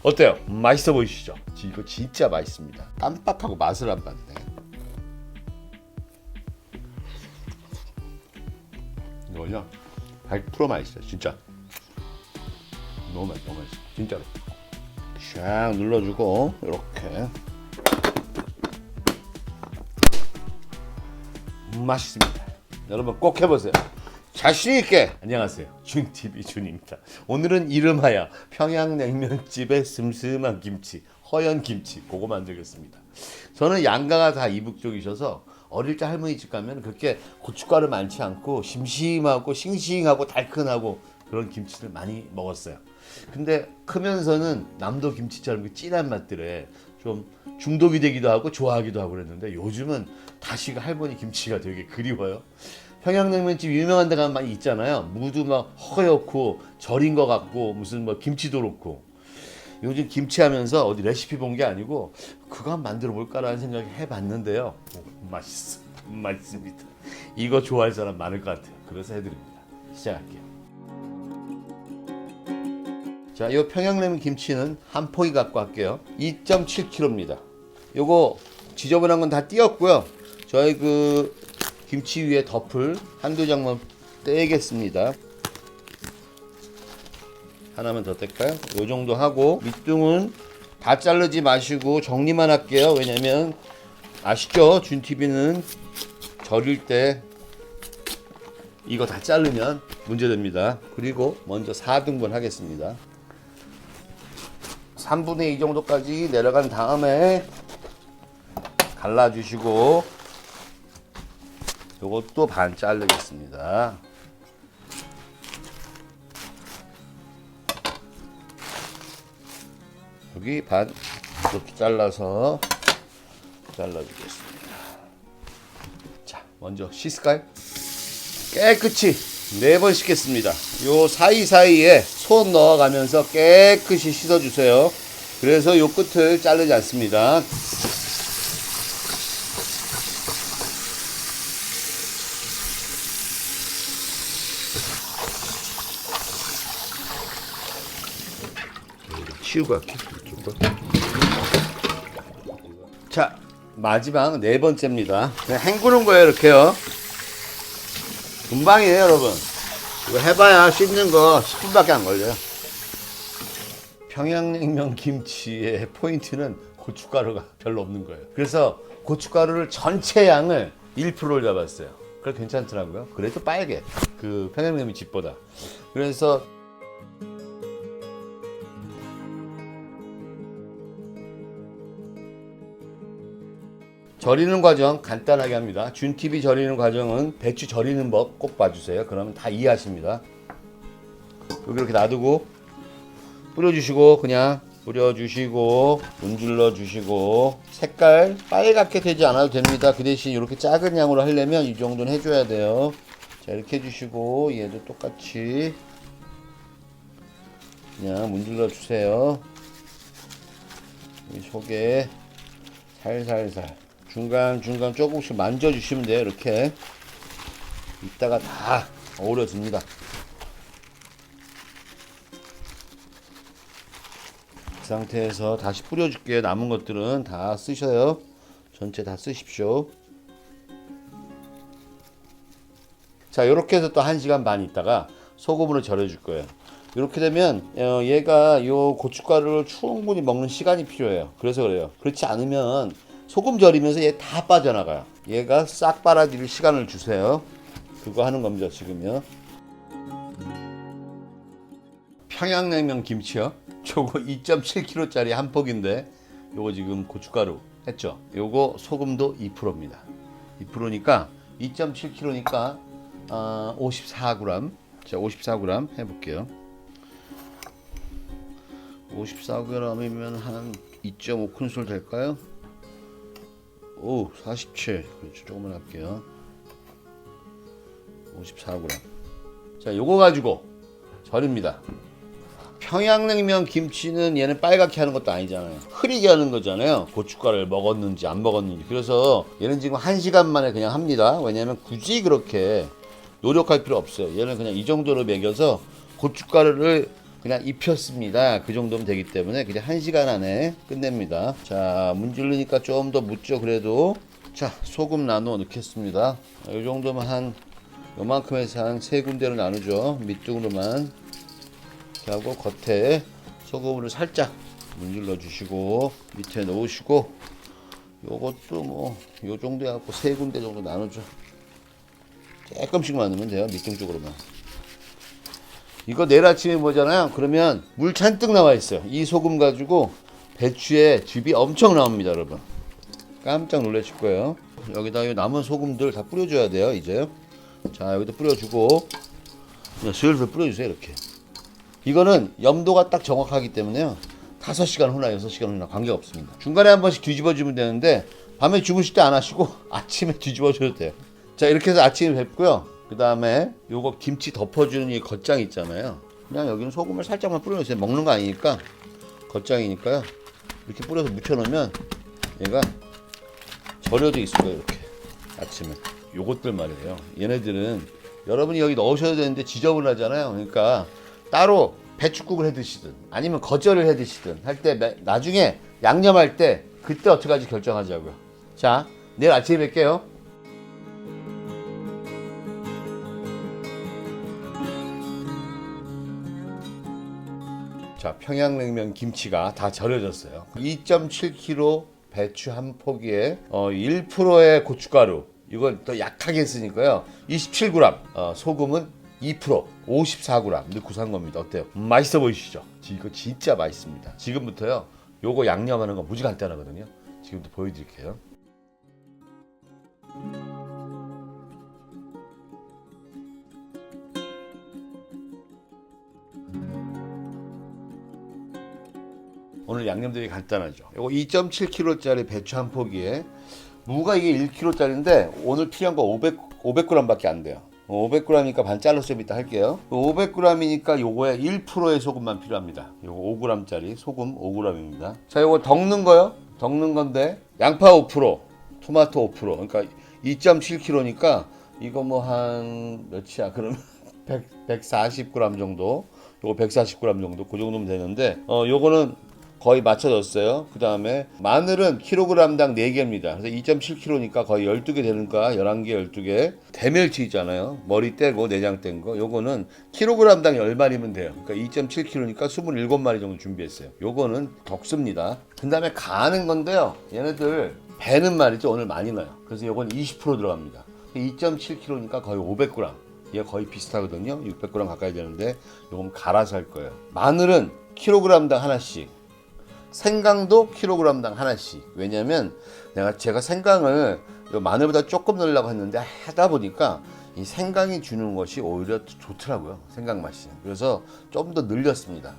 어때요? 맛있어 보이시죠? 이거 진짜 맛있습니다. 깜빡하고 맛을 안 봤네. 이거요 100% 맛있어요. 진짜 너무 맛있어. 너무 맛있어. 진짜로. 샥 눌러주고 이렇게 맛있습니다. 여러분 꼭 해보세요. 자신있게. 안녕하세요, 준TV 준입니다. 오늘은 이름하여 평양냉면집의 슴슴한 김치, 허연 김치 그거 만들겠습니다. 저는 양가가 다 이북 쪽이셔서 어릴 때 할머니 집 가면 그렇게 고춧가루 많지 않고 심심하고 싱싱하고 달큰하고 그런 김치를 많이 먹었어요. 근데 크면서는 남도 김치처럼 그 진한 맛들에 좀 중독이 되기도 하고 좋아하기도 하고 그랬는데 요즘은 다시 할머니 김치가 되게 그리워요. 평양냉면집 유명한 데가 많이 있잖아요. 무도 막 허옇고 절인 것 같고 무슨 뭐 김치도 그렇고. 요즘 김치 하면서 어디 레시피 본 게 아니고 그거 한번 만들어 볼까라는 생각을 해봤는데요. 맛있어. 맛있습니다. 이거 좋아할 사람 많을 것 같아요. 그래서 해드립니다. 시작할게요. 자, 이 평양냉면 김치는 한 포기 갖고 갈게요. 2.7kg입니다. 요거 지저분한 건 다 띄었고요. 저희 그 김치 위에 덮을 한두 장만 떼겠습니다. 하나만 더 뗄까요? 요 정도 하고 밑둥은 다 자르지 마시고 정리만 할게요. 왜냐면 아시죠? 준TV는 절일 때 이거 다 자르면 문제됩니다. 그리고 먼저 4등분 하겠습니다. 3분의 2 정도까지 내려간 다음에 갈라주시고 요것도 반 자르겠습니다. 여기 반 이렇게 잘라서 잘라주겠습니다. 자, 먼저 씻을까요? 깨끗이 4번 씻겠습니다. 요 사이사이에 손 넣어가면서 깨끗이 씻어주세요. 그래서 요 끝을 자르지 않습니다. 치우고 갈게. 자, 마지막 4번째입니다. 그냥 헹구는 거예요. 이렇게요. 금방이에요, 여러분. 이거 해봐야 씻는 거 10분밖에 안 걸려요. 평양냉면 김치의 포인트는 고춧가루가 별로 없는 거예요. 그래서 고춧가루를 전체 양을 1%를 잡았어요. 그래 괜찮더라고요. 그래도 빨개. 그 평양냉면 집보다. 그래서 절이는 과정 간단하게 합니다. 준TV 절이는 과정은 배추 절이는 법 꼭 봐주세요. 그러면 다 이해하십니다. 여기 이렇게 놔두고 뿌려주시고 그냥 뿌려주시고 문질러 주시고 색깔 빨갛게 되지 않아도 됩니다. 그 대신 이렇게 작은 양으로 하려면 이 정도는 해줘야 돼요. 자, 이렇게 해주시고 얘도 똑같이 그냥 문질러 주세요. 이 속에 살살살 중간중간 조금씩 만져주시면 돼요. 이렇게 이따가 다 어우러집니다. 그 상태에서 다시 뿌려줄게요. 남은 것들은 다 쓰셔요. 전체 다 쓰십시오. 자, 이렇게 해서 또 1시간 반 있다가 소금으로 절여줄 거예요. 이렇게 되면 얘가 요 고춧가루를 충분히 먹는 시간이 필요해요. 그래서 그래요. 그렇지 않으면 소금 절이면서 얘 다 빠져나가요. 얘가 싹 빨아들일 시간을 주세요. 그거 하는 겁니다. 지금요. 평양냉면 김치요. 저거 2.7kg짜리 한 폭인데 요거 지금 고춧가루 했죠. 요거 소금도 2%입니다. 2%니까 2.7kg니까 54g. 자, 54g 해볼게요. 54g이면 한 2.5큰술 될까요? 오, 47. 그렇죠. 조금만 할게요. 54g. 자, 요거 가지고 절입니다. 평양냉면 김치는 얘는 빨갛게 하는 것도 아니잖아요. 흐리게 하는 거잖아요. 고춧가루를 먹었는지 안 먹었는지. 그래서 얘는 지금 1시간 만에 그냥 합니다. 왜냐면 굳이 그렇게 노력할 필요 없어요. 얘는 그냥 이 정도로 먹여서 고춧가루를 그냥 입혔습니다. 그 정도면 되기 때문에 그냥 1시간 안에 끝냅니다. 자, 문지르니까 좀 더 묻죠. 그래도 자, 소금 나누어 넣겠습니다. 이 정도면 한 요만큼 해서 한 3군데로 나누죠. 밑둥으로만 이렇게 하고 겉에 소금을 살짝 문질러 주시고 밑에 놓으시고 요것도 뭐 요 정도 해갖고 3군데 정도 나누죠. 조금씩만 넣으면 돼요. 밑둥 쪽으로만. 이거 내일 아침에 보잖아요. 그러면 물 잔뜩 나와 있어요. 이 소금 가지고 배추에 즙이 엄청 나옵니다, 여러분. 깜짝 놀라실 거예요. 여기다 이 남은 소금들 다 뿌려줘야 돼요, 이제. 자, 여기다 뿌려주고 그냥 슬슬 뿌려주세요, 이렇게. 이거는 염도가 딱 정확하기 때문에요. 5시간 후나 6시간 후나 관계없습니다. 중간에 한 번씩 뒤집어주면 되는데 밤에 주무실 때 안 하시고 아침에 뒤집어줘도 돼요. 자, 이렇게 해서 아침에 뵙고요. 그 다음에 요거 김치 덮어주는 이 겉장 있잖아요. 그냥 여기는 소금을 살짝만 뿌려주세요. 먹는 거 아니니까 겉장이니까요. 이렇게 뿌려서 묻혀놓으면 얘가 절여져 있을 거예요. 이렇게 아침에. 요것들 말이에요. 얘네들은 여러분이 여기 넣으셔야 되는데 지저분하잖아요. 그러니까 따로 배춧국을 해 드시든 아니면 겉절을 해 드시든 할 때 나중에 양념할 때 그때 어떻게 할지 결정하자고요. 자, 내일 아침에 뵐게요. 자, 평양냉면 김치가 다 절여졌어요. 2.7kg 배추 한 포기에 1%의 고춧가루, 이건 더 약하게 했으니까요. 27g, 소금은 2%, 54g 넣고 산 겁니다. 어때요? 맛있어 보이시죠? 이거 진짜 맛있습니다. 지금부터요. 요거 양념하는 거 무지 간단하거든요. 지금부터 보여드릴게요. 오늘 양념들이 간단하죠. 요거 2.7kg짜리 배추 한 포기에 무가 이게 1kg짜리인데 오늘 필요한 거 500g밖에 안 돼요. 500g이니까 반 잘라서 좀 이따 할게요. 500g이니까 요거에 1%의 소금만 필요합니다. 요거 5g짜리 소금 5g입니다. 자, 요거 덮는 거요. 덮는 건데 양파 5%, 토마토 5%. 그러니까 2.7kg니까 이거 뭐 한 몇이야? 그러면 140g 정도. 요거 140g 정도. 그 정도면 되는데 요거는 거의 맞춰졌어요. 그 다음에 마늘은 킬로그램당 4개입니다. 그래서 2.7kg니까 거의 12개 되는가 11개 12개. 대멸치 있잖아요. 머리 떼고 내장 뗀 거. 요거는 킬로그램당 10마리면 돼요. 그러니까 2.7kg니까 27마리 정도 준비했어요. 요거는 덕습니다. 그 다음에 가는 건데요. 얘네들 배는 말이죠. 오늘 많이 넣어요. 그래서 요건 20% 들어갑니다. 2.7kg니까 거의 500g. 얘가 거의 비슷하거든요. 600g 가까이 되는데 요건 갈아서 할 거예요. 마늘은 킬로그램당 하나씩. 생강도 킬로그램당 하나씩. 왜냐면 제가 생강을 마늘보다 조금 넣으려고 했는데 하다 보니까 이 생강이 주는 것이 오히려 좋더라고요. 생강 맛이. 그래서 좀 더 늘렸습니다.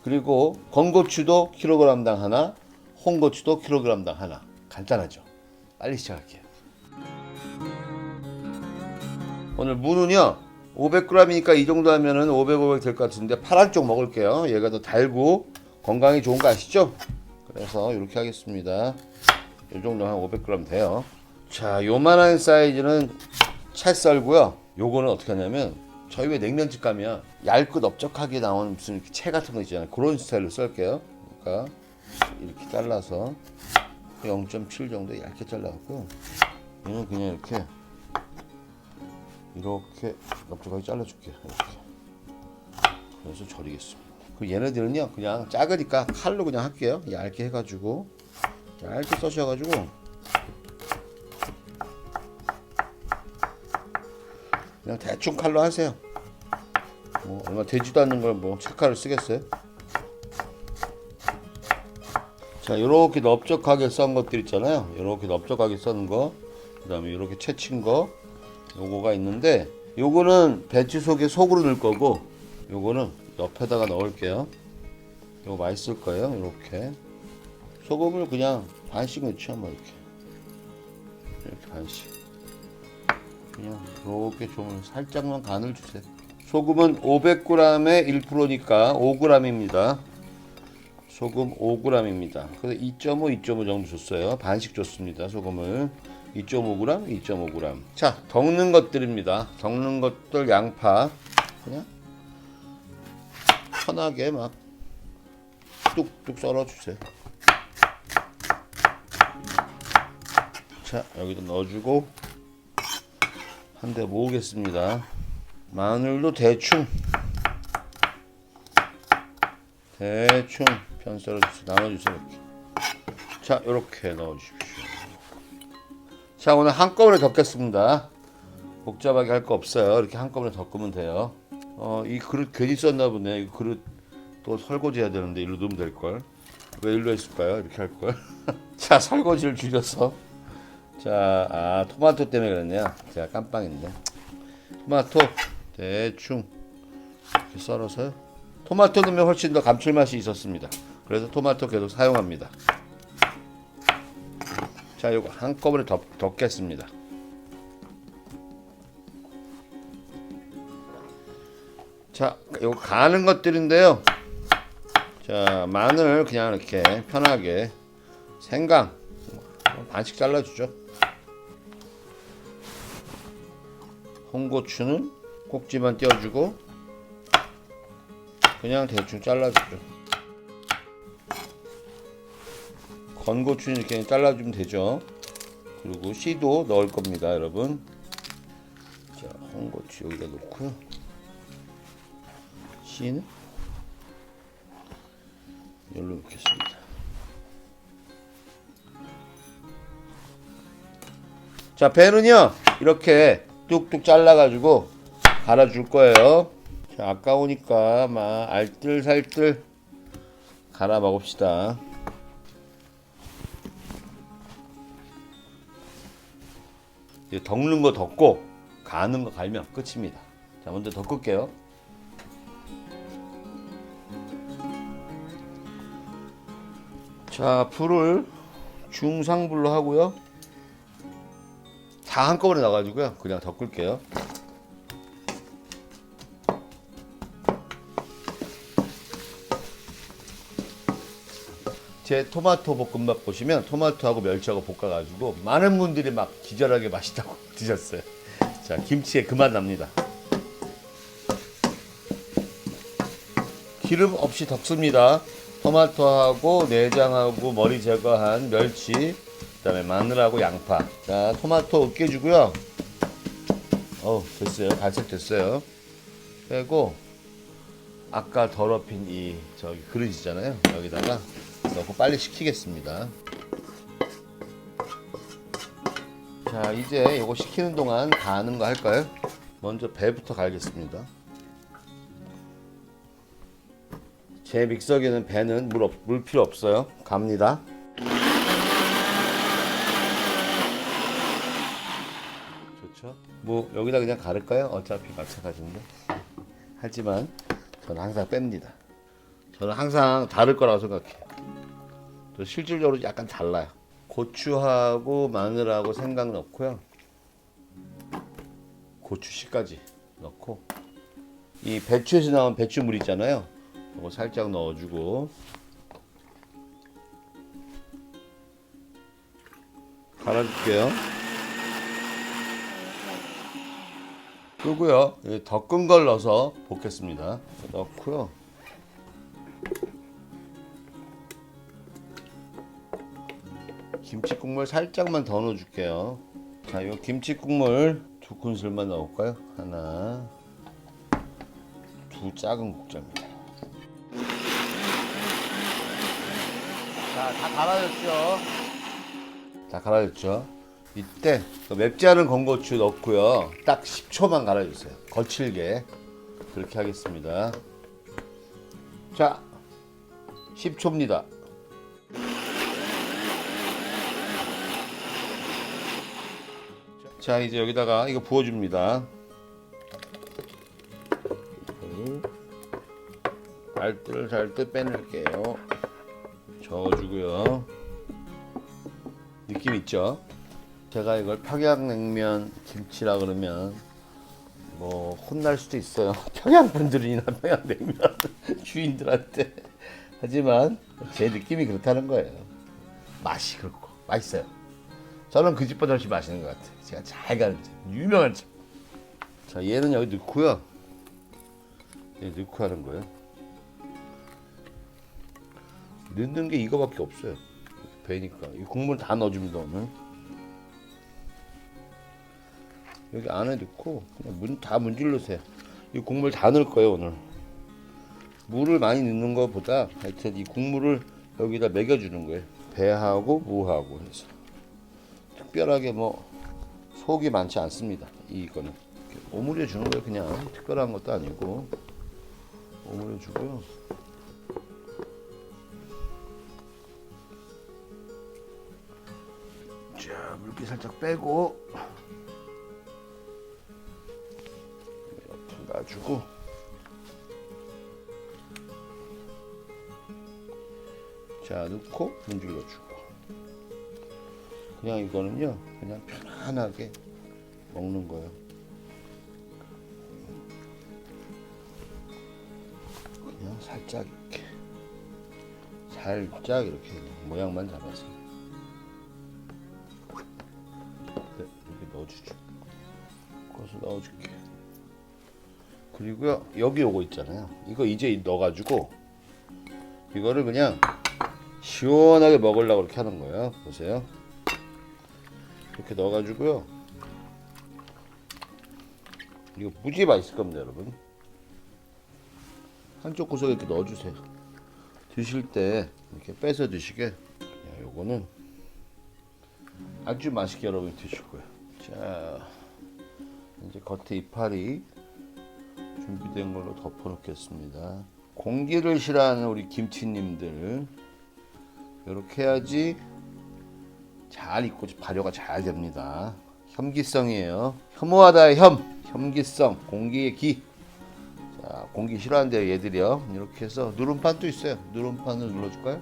그리고 건고추도 킬로그램당 하나, 홍고추도 킬로그램당 하나. 간단하죠. 빨리 시작할게요. 오늘 무는요 500g이니까 이 정도 하면은 500 될 것 같은데 파란 쪽 먹을게요. 얘가 더 달고 건강이 좋은 거 아시죠? 그래서 이렇게 하겠습니다. 이 정도 한 500g 돼요. 자, 요만한 사이즈는 채 썰고요. 요거는 어떻게 하냐면 저희 왜 냉면집 가면 얇고 넓적하게 나오는 무슨 이렇게 채 같은 거 있잖아요. 그런 스타일로 썰게요. 그러니까 이렇게 잘라서 0.7 정도 얇게 잘라갖고 얘는 그냥 이렇게 넓적하게 잘라줄게요. 이렇게. 그래서 절이겠습니다. 얘네들은요 그냥 작으니까 칼로 그냥 할게요. 얇게 해가지고 얇게 써셔가지고 그냥 대충 칼로 하세요. 뭐 얼마 되지도 않는 걸 뭐 채칼을 쓰겠어요. 자, 요렇게 넓적하게 썬 것들 있잖아요. 요렇게 넓적하게 썬 거, 그 다음에 요렇게 채친 거, 요거가 있는데 요거는 배추 속에 속으로 넣을 거고 요거는 옆에다가 넣을게요. 이거 맛있을 거예요. 이렇게 소금을 그냥 반씩 넣죠. 뭐 이렇게 반씩 그냥 이렇게 좀 살짝만 간을 주세요. 소금은 500g에 1%니까 5g입니다. 소금 5g입니다. 그래서 2.5 정도 줬어요. 반씩 줬습니다. 소금을 2.5g, 2.5g. 자, 덮는 것들입니다. 덮는 것들 양파 그냥 편하게 막 뚝뚝 썰어주세요. 자, 여기도 넣어주고 한 대 모으겠습니다. 마늘도 대충 편 썰어주세요. 나눠주세요. 이렇게. 자, 이렇게 넣어주십시오. 자, 오늘 한꺼번에 덮겠습니다. 복잡하게 할 거 없어요. 이렇게 한꺼번에 덮으면 돼요. 이 그릇 괜히 썼나 보네. 이 그릇 또 설거지 해야 되는데 일로 넣으면 될걸. 왜 일로 했을까요? 이렇게 할걸. 자, 설거지를 줄여서. 자, 토마토 때문에 그랬네요. 제가 깜빡했네. 토마토 대충 이렇게 썰어서요. 토마토 넣으면 훨씬 더 감칠맛이 있었습니다. 그래서 토마토 계속 사용합니다. 자, 이거 한꺼번에 덮겠습니다. 자, 이거 가는 것들인데요. 자, 마늘 그냥 이렇게 편하게, 생강 반씩 잘라주죠. 홍고추는 꼭지만 떼어주고 그냥 대충 잘라주죠. 건고추는 이렇게 잘라주면 되죠. 그리고 씨도 넣을 겁니다, 여러분. 자, 홍고추 여기다 놓고요. 씨는 여기로 넣겠습니다. 자, 배는요 이렇게 뚝뚝 잘라가지고 갈아줄 거예요. 자, 아까우니까 막 알뜰살뜰 갈아 먹읍시다. 이제 덮는 거 덮고 가는 거 갈면 끝입니다. 자, 먼저 덮을게요. 자, 불을 중상불로 하고요. 다 한꺼번에 넣어가지고요. 그냥 덮을게요. 제 토마토 볶음밥 보시면 토마토하고 멸치하고 볶아가지고 많은 분들이 막 기절하게 맛있다고 드셨어요. 자, 김치에 그 맛 납니다. 기름 없이 덮습니다. 토마토하고 내장하고 머리 제거한 멸치, 그 다음에 마늘하고 양파. 자, 토마토 으깨주고요. 됐어요. 갈색 됐어요. 빼고 아까 더럽힌 이 저기 그릇이잖아요. 여기다가 넣고 빨리 식히겠습니다. 자, 이제 이거 식히는 동안 가는 거 할까요? 먼저 배부터 갈겠습니다. 제 믹서기는 배는 물 필요 없어요. 갑니다. 좋죠? 뭐 여기다 그냥 가를까요? 어차피 마찬가지인데. 하지만 저는 항상 뺍니다. 저는 항상 다를 거라고 생각해요. 저 실질적으로 약간 달라요. 고추하고 마늘하고 생강 넣고요. 고추씨까지 넣고 이 배추에서 나온 배추물 있잖아요. 이거 살짝 넣어주고 갈아줄게요. 끄고요. 더 끈 걸 넣어서 볶겠습니다. 넣고요. 김치 국물 살짝만 더 넣어줄게요. 자, 이 김치 국물 2큰술만 넣을까요? 하나, 두 작은 국자입니다. 자, 다 갈아졌죠? 다 갈아졌죠? 이때 맵지 않은 건고추 넣고요. 딱 10초만 갈아주세요. 거칠게. 그렇게 하겠습니다. 자, 10초입니다. 자, 이제 여기다가 이거 부어줍니다. 살뜰살뜰 빼낼게요. 저어주고요. 느낌 있죠? 제가 이걸 평양냉면 김치라 그러면 뭐 혼날 수도 있어요. 평양분들이나 평양냉면 주인들한테. 하지만 제 느낌이 그렇다는 거예요. 맛이 그렇고 맛있어요. 저는 그 집보다 훨씬 맛있는 것 같아요. 제가 잘 가는 집, 유명한 집. 자, 얘는 여기 넣고요. 얘 넣고 하는 거예요. 넣는 게 이거밖에 없어요. 배니까 이 국물 다 넣어줍니다. 오늘 여기 안에 넣고 그냥 다 문질러세요. 이 국물 다 넣을 거예요. 오늘 물을 많이 넣는 것보다 하여튼 이 국물을 여기다 먹여주는 거예요. 배하고 무하고 해서 특별하게 뭐 속이 많지 않습니다. 이거는 오므려 주는 거예요. 그냥 특별한 것도 아니고 오므려 주고요. 자, 물기 살짝 빼고 옆에 놔주고 자 넣고 문질러 주고 그냥 이거는요 그냥 편안하게 먹는 거예요. 그냥 살짝 이렇게 모양만 잡아서 이렇게 넣어주죠. 그래서 넣어줄게. 그리고요 여기 요거 있잖아요. 이거 이제 넣어가지고 이거를 그냥 시원하게 먹으려고 이렇게 하는 거예요. 보세요. 이렇게 넣어가지고요. 이거 무지 맛있을 겁니다, 여러분. 한쪽 구석에 이렇게 넣어주세요. 드실 때 이렇게 빼서 드시게. 요거는 아주 맛있게 여러분이 드실 거예요. 자, 이제 겉에 이파리 준비된 걸로 덮어 놓겠습니다. 공기를 싫어하는 우리 김치님들 이렇게 해야지 잘 익고 발효가 잘 됩니다. 혐기성이에요. 혐오하다의 혐기성, 공기의 기. 자, 공기 싫어하는데 얘들이요. 이렇게 해서 누름판도 있어요. 누름판을 눌러줄까요?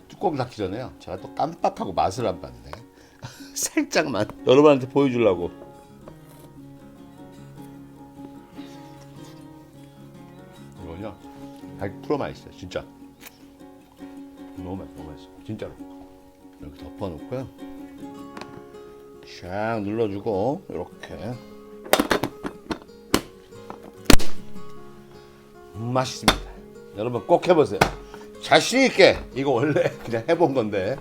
뚜껑 닫기 전에요. 제가 또 깜빡하고 맛을 안 봤네. 살짝만 여러분한테 보여주려고. 이거요 100% 맛있어요. 진짜 너무 맛있어 진짜로. 이렇게 덮어놓고요. 샥 눌러주고 이렇게 맛있습니다. 여러분 꼭 해보세요. 자신 있게. 이거 원래 그냥 해본 건데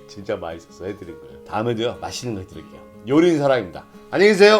진짜 맛있어서 해드린 거예요. 다음에도요 맛있는 거 해드릴게요. 요리인 사람입니다. 안녕히 계세요.